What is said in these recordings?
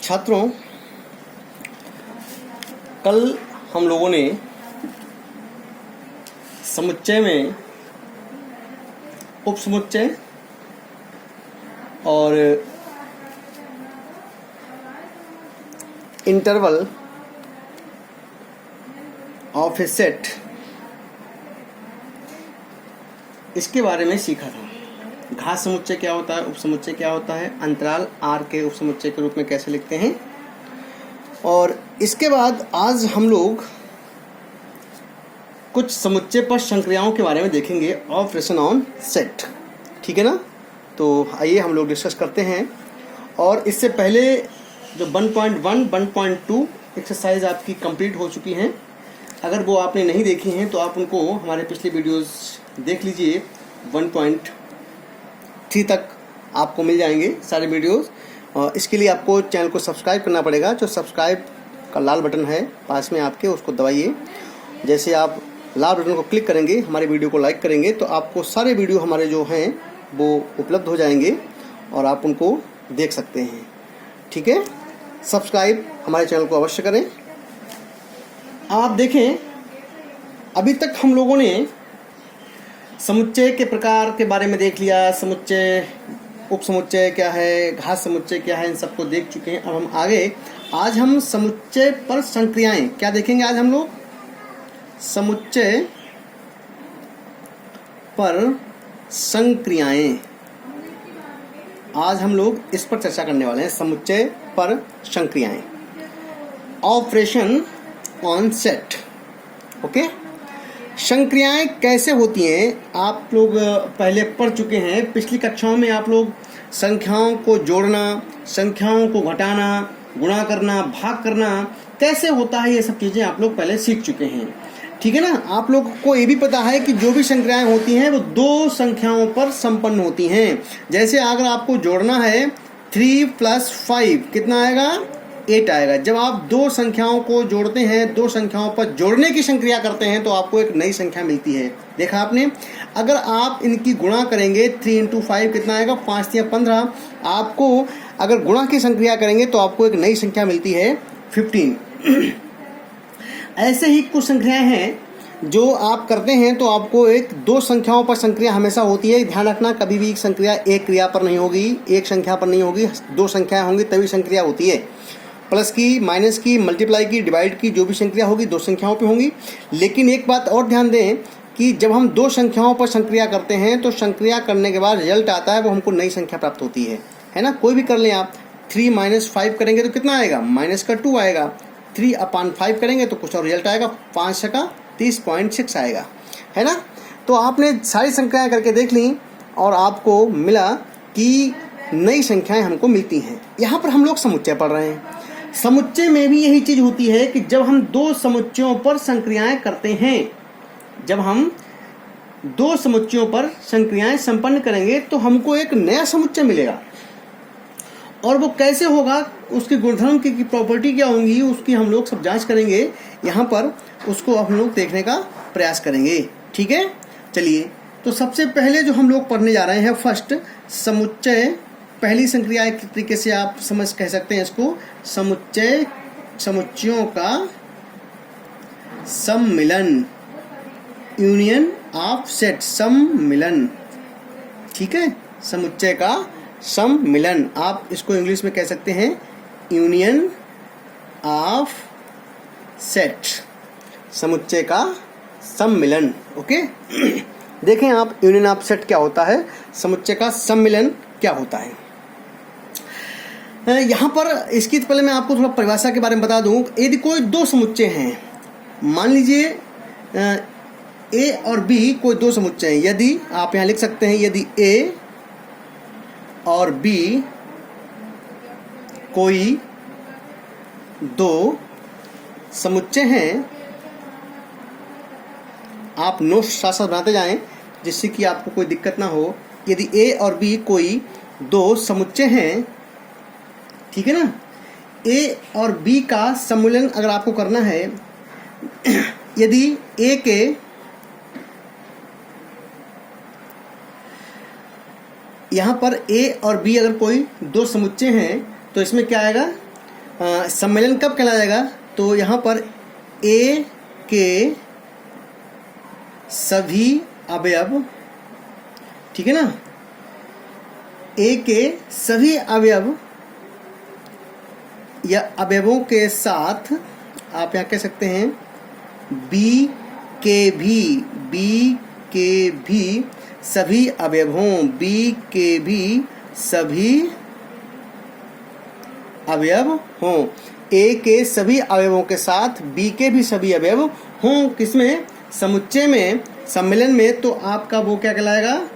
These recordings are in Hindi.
छात्रों, कल हम लोगों ने समुच्चय में उपसमुच्चय और इंटरवल ऑफ ए सेट इसके बारे में सीखा था। घात समुच्चय क्या होता है, उपसमुच्चय क्या होता है, अंतराल आर के उपसमुच्चय के रूप में कैसे लिखते हैं। और इसके बाद आज हम लोग कुछ समुच्चय पर संक्रियाओं के बारे में देखेंगे, ऑपरेशन ऑन सेट। ठीक है ना। तो आइए हम लोग डिस्कस करते हैं। और इससे पहले जो 1.1, 1.2 एक्सरसाइज आपकी कंप्लीट हो चुकी हैं। अगर वो आपने नहीं देखी हैं तो आप उनको हमारे पिछले वीडियोस देख लीजिए। 1.3 तक आपको मिल जाएंगे सारे वीडियोस। और इसके लिए आपको चैनल को सब्सक्राइब करना पड़ेगा। जो सब्सक्राइब का लाल बटन है पास में आपके, उसको दबाइए। जैसे आप लाल बटन को क्लिक करेंगे, हमारे वीडियो को लाइक करेंगे, तो आपको सारे वीडियो हमारे जो हैं वो उपलब्ध हो जाएंगे और आप उनको देख सकते हैं। ठीक है। सब्सक्राइब हमारे चैनल को अवश्य करें। आप देखें, अभी तक हम लोगों ने समुच्चय के प्रकार के बारे में देख लिया। समुच्चय, उपसमुच्चय क्या है, घात समुच्चय क्या है, इन सबको देख चुके हैं। अब हम आगे, आज हम समुच्चय पर संक्रियाएं क्या देखेंगे। आज हम लोग समुच्चय पर संक्रियाएं, आज हम लोग इस पर चर्चा करने वाले हैं। समुच्चय पर संक्रियाएं, ऑपरेशन ऑन सेट। ओके। संक्रियाएं कैसे होती हैं आप लोग पहले पढ़ चुके हैं। पिछली कक्षाओं में आप लोग संख्याओं को जोड़ना, संख्याओं को घटाना, गुणा करना, भाग करना कैसे होता है, ये सब चीज़ें आप लोग पहले सीख चुके हैं। ठीक है ना। आप लोग को ये भी पता है कि जो भी संक्रियाएं होती हैं वो दो संख्याओं पर संपन्न होती हैं। जैसे अगर आपको जोड़ना है 3 + 5 कितना आएगा, 8 आएगा। जब आप दो संख्याओं को जोड़ते हैं, दो संख्याओं पर जोड़ने की संक्रिया करते हैं तो आपको एक नई संख्या मिलती है। देखा आपने। अगर आप इनकी गुणा करेंगे 3 × 5 कितना आएगा, 5 × 15। आपको अगर गुणा की संक्रिया करेंगे तो आपको एक नई संख्या मिलती है 15। ऐसे ही कुछ संख्याएं हैं जो आप करते हैं तो आपको एक दो संख्याओं पर संक्रिया हमेशा होती है। ध्यान रखना, कभी भी संक्रिया एक क्रिया पर नहीं होगी, एक संख्या पर नहीं होगी। दो संख्याएं होंगी तभी संक्रिया होती है। प्लस की, माइनस की, मल्टीप्लाई की, डिवाइड की, जो भी संक्रिया होगी दो संख्याओं पे होंगी। लेकिन एक बात और ध्यान दें कि जब हम दो संख्याओं पर संक्रिया करते हैं तो संक्रिया करने के बाद रिजल्ट आता है, वो हमको नई संख्या प्राप्त होती है ना। कोई भी कर लें आप। 3 - 5 करेंगे तो कितना आएगा, -2 आएगा। 3/5 करेंगे तो कुछ और रिजल्ट आएगा, 5 × 30.6 आएगा, है ना। तो आपने सारी संख्याएं करके देख ली और आपको मिला कि नई संख्याएं हमको मिलती हैं। यहाँ पर हम लोग समुच्चय पढ़ रहे हैं। समुच्चय में भी यही चीज होती है कि जब हम दो समुच्चयों पर संक्रियाएं करते हैं, जब हम दो समुच्चयों पर संक्रियाएं संपन्न करेंगे तो हमको एक नया समुच्चय मिलेगा। और वो कैसे होगा, उसके गुणधर्म की प्रॉपर्टी क्या होंगी, उसकी हम लोग सब जांच करेंगे। यहाँ पर उसको हम लोग देखने का प्रयास करेंगे। ठीक है। चलिए, तो सबसे पहले जो हम लोग पढ़ने जा रहे हैं, फर्स्ट समुच्चय। पहली संक्रिया एक तरीके से आप समझ कह सकते हैं इसको, समुच्चय, समुच्चयों का सम्मिलन, यूनियन ऑफ सेट, सम्मिलन। ठीक है। समुच्चय का सम्मिलन, आप इसको इंग्लिश में कह सकते हैं यूनियन ऑफ सेट, समुच्चय का सम्मिलन। ओके। देखें आप, यूनियन ऑफ सेट क्या होता है, समुच्चय का सम्मिलन क्या होता है। यहाँ पर इसकी पहले मैं आपको थोड़ा परिभाषा के बारे में बता दूं। यदि कोई दो समुच्चय हैं, मान लीजिए ए और बी कोई दो समुच्चय हैं। यदि आप यहाँ लिख सकते हैं, यदि ए और बी कोई दो समुच्चय हैं, आप नोट्स साथ साथ बनाते जाएं जिससे कि आपको कोई दिक्कत ना हो। यदि ए और बी कोई दो समुच्चय हैं, ठीक है ना। ए और बी का सम्मिलन अगर आपको करना है, यदि ए के यहाँ पर ए और बी अगर कोई दो समुच्चय हैं तो इसमें क्या आएगा, सम्मेलन कब कहलाएगा? तो यहाँ पर ए के सभी अवयव, ठीक है ना, ए के सभी अवयव या अवयवों के साथ आप यहाँ कह सकते हैं बी के भी सभी अवयव हों, बी के भी सभी अवयव हों, ए के सभी अवयवों के साथ बी के भी सभी अवयव हों, किसमें? समुच्चय में, सम्मेलन में। तो आपका वो क्या कहलाएगा?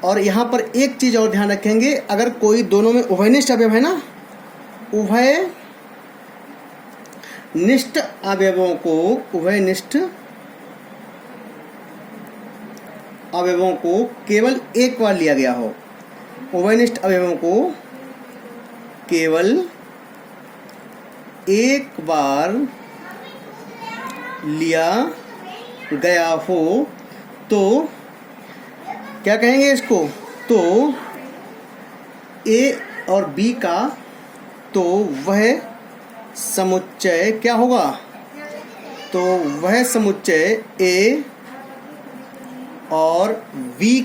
और यहाँ पर एक चीज और ध्यान रखेंगे, अगर कोई दोनों में उभयनिष्ठ अवयव है ना, उभयनिष्ठ अवयवों को केवल एक बार लिया गया हो, उभयनिष्ठ अवयवों को केवल एक बार लिया गया हो, तो क्या कहेंगे इसको? तो ए और बी का तो वह समुच्चय क्या होगा? तो वह समुच्चय ए और बी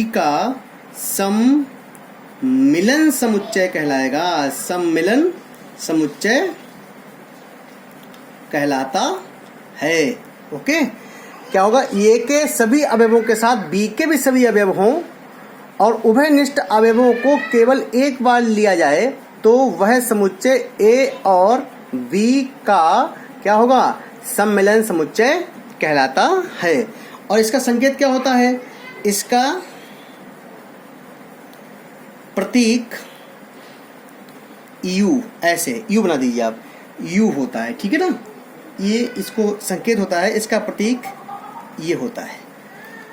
का सम्मिलन समुच्चय कहलाएगा, सम्मिलन समुच्चय कहलाता है। ओके, क्या होगा? ए के सभी अवयवों के साथ बी के भी सभी अवयव हों और उभयनिष्ठ अवयवों को केवल एक बार लिया जाए, तो वह समुच्चय ए और बी का क्या होगा? सम्मिलन समुच्चय कहलाता है। और इसका संकेत क्या होता है? इसका प्रतीक यू, ऐसे यू बना दीजिए आप, यू होता है, ठीक है ना, ये इसको संकेत होता है, इसका प्रतीक ये होता है।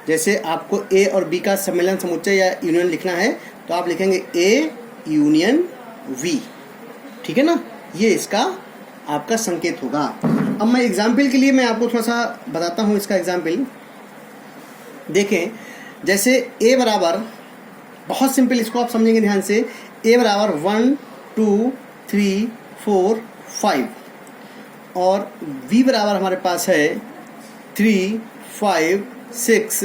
जैसे आपको ए और बी का सम्मेलन समुच्चय या यूनियन लिखना है तो आप लिखेंगे ए यूनियन वी, ठीक है ना, ये इसका आपका संकेत होगा। अब मैं एग्जाम्पल के लिए मैं आपको थोड़ा सा बताता हूँ इसका एग्जाम्पल। देखें, जैसे ए बराबर, बहुत सिंपल, इसको आप समझेंगे ध्यान से, ए बराबर 1 2 3 4 5 और v बराबर हमारे पास है 3 5 6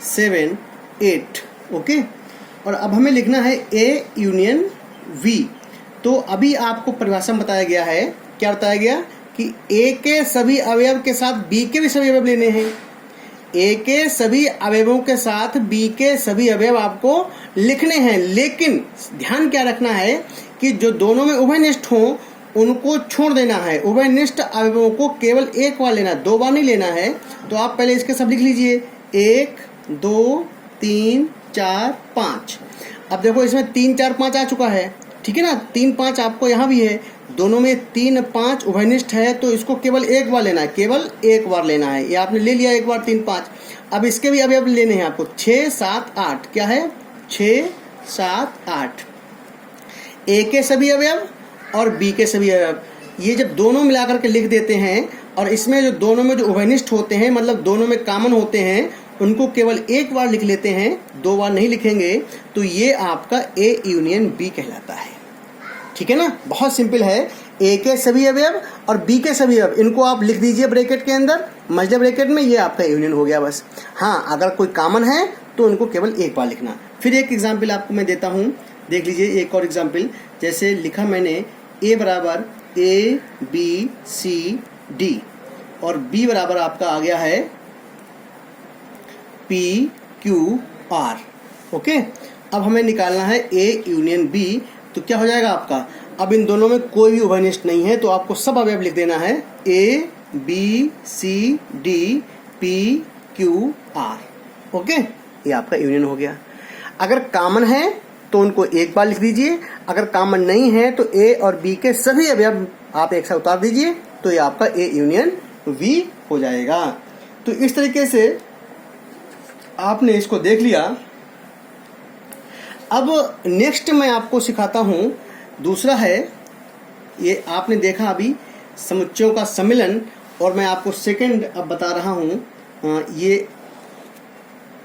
7 8। ओके, और अब हमें लिखना है a यूनियन v। तो अभी आपको परिभाषा में बताया गया है, क्या बताया गया कि a के सभी अवयव के साथ b के भी सभी अवयव लेने हैं, a के सभी अवयवों के साथ b के सभी अवयव आपको लिखने हैं। लेकिन ध्यान क्या रखना है कि जो दोनों में उभयनिष्ठ हों उनको छोड़ देना है, उभयनिष्ठ अवयवों को केवल एक बार लेना है, दो बार नहीं लेना है। तो आप पहले इसके सब लिख लीजिए, 1 2 3 4 5। अब देखो इसमें 3 4 5 आ चुका है, ठीक है ना, 3 5 आपको यहाँ भी है, दोनों में 3 5 उभयनिष्ठ है, तो इसको केवल एक बार लेना है, केवल एक बार लेना है। ये आपने ले लिया एक बार 3 5। अब इसके भी अवयव लेने हैं आपको 6 7 8। क्या है? 6 7 8। ए के सभी अवयव और बी के सभी अवयव, ये जब दोनों मिलाकर के लिख देते हैं और इसमें जो दोनों में जो उभयनिष्ठ होते हैं, मतलब दोनों में कॉमन होते हैं, उनको केवल एक बार लिख लेते हैं, दो बार नहीं लिखेंगे, तो ये आपका ए यूनियन बी कहलाता है। ठीक है ना, बहुत सिंपल है। ए के सभी अवयव और बी के सभी अवयव, इनको आप लिख दीजिए ब्रैकेट के अंदर, मजदूर ब्रैकेट में, ये आपका यूनियन हो गया बस। हाँ, अगर कोई कॉमन है तो उनको केवल एक बार लिखना। फिर एक एग्जाम्पल आपको मैं देता हूँ, देख लीजिए एक और एग्जाम्पल। जैसे लिखा मैंने ए बराबर ए बी सी डी और बी बराबर आपका आ गया है पी क्यू आर। ओके, अब हमें निकालना है ए यूनियन बी। तो क्या हो जाएगा आपका, अब इन दोनों में कोई भी उभयनिष्ठ नहीं है, तो आपको सब अवयव लिख देना है, A B C D P Q R. Okay, ये आपका यूनियन हो गया। अगर कॉमन है तो उनको एक बार लिख दीजिए, अगर कॉमन नहीं है तो ए और बी के सभी अवयव आप एक साथ उतार दीजिए, तो ये आपका ए यूनियन वी हो जाएगा। तो इस तरीके से आपने इसको देख लिया। अब नेक्स्ट मैं आपको सिखाता हूं, दूसरा है, ये आपने देखा अभी समुच्चयों का सम्मिलन, और मैं आपको सेकंड अब बता रहा हूं, ये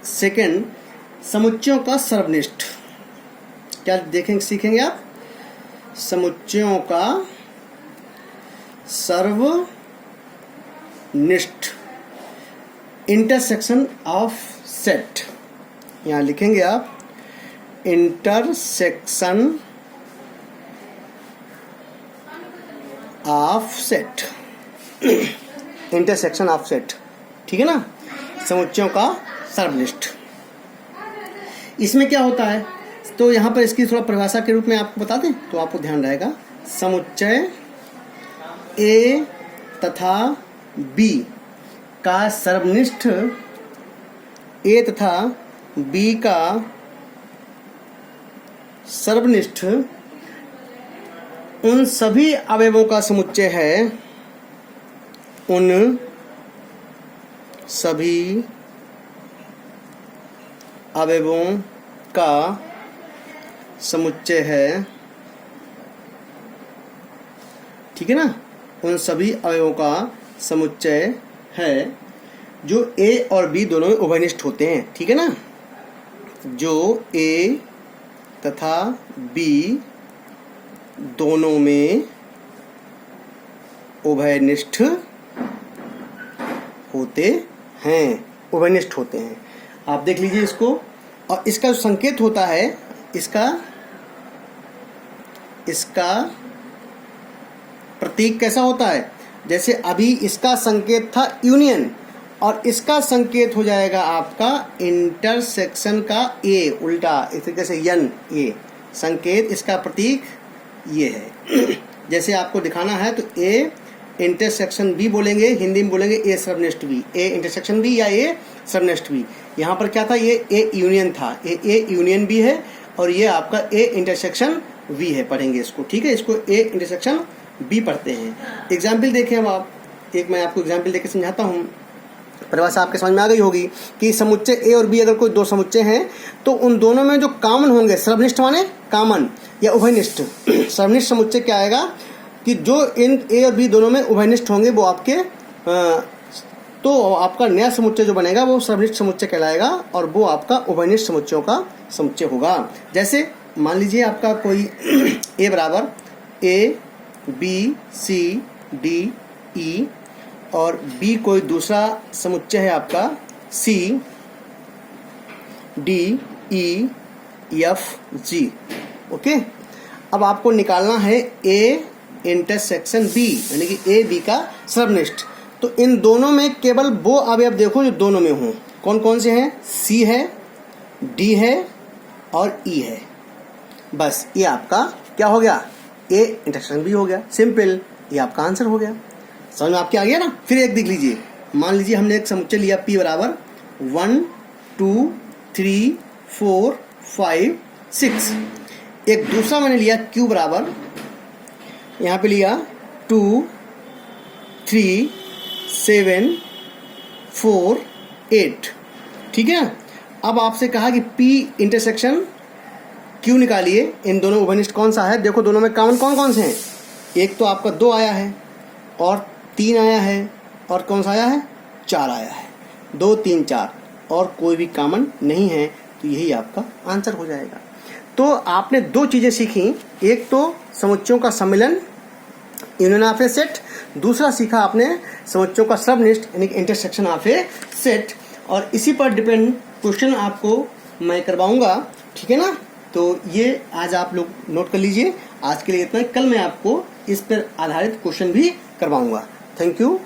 सेकंड समुच्चयों का सर्वनिष्ठ। क्या देखेंगे, सीखेंगे आप? समुच्चयों का सर्वनिष्ठ इंटरसेक्शन ऑफ सेट। यहाँ लिखेंगे आप intersection of set. Intersection of set, ठीक है ना, समुच्चयों का सर्वनिष्ठ। इसमें क्या होता है, तो यहाँ पर इसकी थोड़ा परिभाषा के रूप में आपको बता दें तो आपको ध्यान रहेगा। समुच्चय ए तथा बी का सर्वनिष्ठ, ए तथा बी का सर्वनिष्ठ उन सभी अवयवों का समुच्चय है, उन सभी अवयवों का समुच्चय है, ठीक है ना, उन सभी अवयवों का समुच्चय है जो ए और बी दोनों में उभयनिष्ठ होते हैं, ठीक है ना, जो ए तथा बी दोनों में उभयनिष्ठ होते हैं, उभयनिष्ठ होते हैं। आप देख लीजिए इसको, और इसका जो संकेत होता है, इसका प्रतीक कैसा होता है, जैसे अभी इसका संकेत था यूनियन और इसका संकेत हो जाएगा आपका इंटरसेक्शन का ए, उल्टा इस तरीके से यन ए संकेत, इसका प्रतीक ये है। जैसे आपको दिखाना है तो ए इंटरसेक्शन बी बोलेंगे, हिंदी में बोलेंगे ए सर्वनिष्ठ बी, ए इंटरसेक्शन बी या ए सर्वनिष्ठ बी। यहाँ पर क्या था, ये ए यूनियन था, ए यूनियन बी है और ये आपका ए इंटरसेक्शन बी है, पढ़ेंगे इसको, ठीक है, इसको ए इंटरसेक्शन बी पढ़ते हैं। एग्जाम्पल देखें अब आप, एक मैं आपको एग्जाम्पल देकर समझाता हूँ, परिभाषा आपके समझ में आ गई होगी कि समुच्चय ए और बी अगर कोई दो समुच्चय हैं तो उन दोनों में जो कॉमन होंगे, सर्वनिष्ठ माने कॉमन या उभयनिष्ठ, सर्वनिष्ठ समुच्चय क्या आएगा कि जो इन ए और बी दोनों में उभयनिष्ठ होंगे वो आपके तो आपका नया समुच्चय जो बनेगा वो सर्वनिष्ठ समुच्चय कहलाएगा और वो आपका उभयनिष्ठ समुच्चयों का समुच्चय होगा। जैसे मान लीजिए आपका कोई ए बराबर ए बी सी डी ई और बी कोई दूसरा समुच्चय है आपका C D E F G, okay. अब आपको निकालना है ए इंटरसेक्शन बी, यानी कि ए बी का सर्वनिष्ठ। तो इन दोनों में केवल वो अवयव देखो जो दोनों में हों। कौन कौन से हैं, सी है, डी है और ई है। बस ये आपका क्या हो गया, ए इंटरसेक्शन बी हो गया, सिंपल, ये आपका आंसर हो गया। समझ में आपके आ गया ना। फिर एक देख लीजिए, मान लीजिए हमने एक समुच्चय लिया P बराबर 1 2 3 4 5 6। एक दूसरा मैंने लिया Q बराबर, यहाँ पे लिया 2 3 7 4 8, ठीक है। अब आपसे कहा कि P इंटरसेक्शन Q निकालिए, इन दोनों उभयनिष्ठ कौन सा है। देखो दोनों में कॉमन कौन कौन से हैं, एक तो आपका 2 आया है और 3 आया है और कौन सा आया है, 4 आया है, 2 3 4 और कोई भी कॉमन नहीं है, तो यही आपका आंसर हो जाएगा। तो आपने दो चीज़ें सीखी, एक तो समुच्चयों का सम्मिलन यूनियन ऑफ ए सेट, दूसरा सीखा आपने समुच्चयों का सर्वनिष्ठ यानी कि इंटरसेक्शन ऑफ ए सेट। और इसी पर डिपेंड क्वेश्चन आपको मैं करवाऊंगा, ठीक है ना। तो ये आज आप लोग नोट कर लीजिए। आज के लिए इतना, कल मैं आपको इस पर आधारित क्वेश्चन भी करवाऊंगा। Thank you.